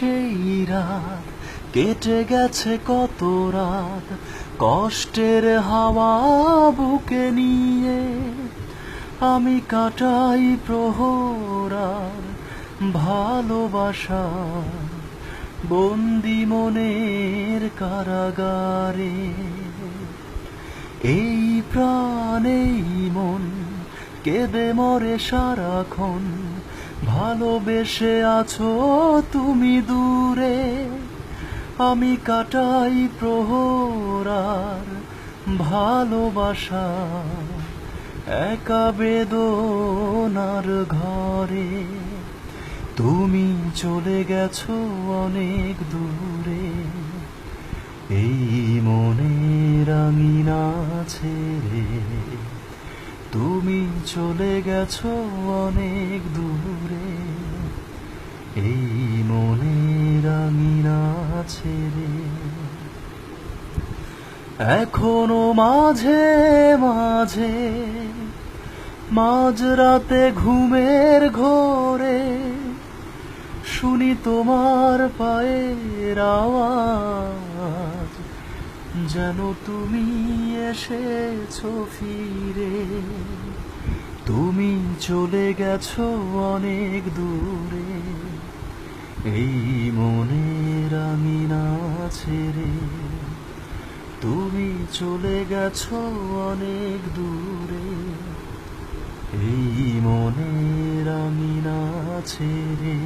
সেই রাত, কেটে গেছে কত রাত, কষ্টের হাওয়া বুকে নিয়ে আমি কাটাই প্রহরার ভালোবাসা বন্দি মনের কারাগারে। এই প্রাণ এই মন কেঁদে মরে সারাক্ষণ, ভালোবেসে আছো তুমি দূরে, আমি কাটাই প্রহরার ভালোবাসা একা বেদনার ঘরে। তুমি চলে গেছো অনেক দূরে, এই মনের আঙিনা ছেড়ে। তুমি চলে গেছো অনেক দূরে, এই মনের আঙিনা ছেড়ে। এখনো মাঝে মাঝে মাঝরাতে ঘুমের ঘোরে শুনি তোমার পায়ের আওয়াজ, যেন তুমি এসেছো ফিরে। তুমি চলে গেছো অনেক দূরে, এই মনের আঙিনা ছেড়ে। তুমি চলে গেছো অনেক দূরে, এই মনের আঙিনা ছেড়ে।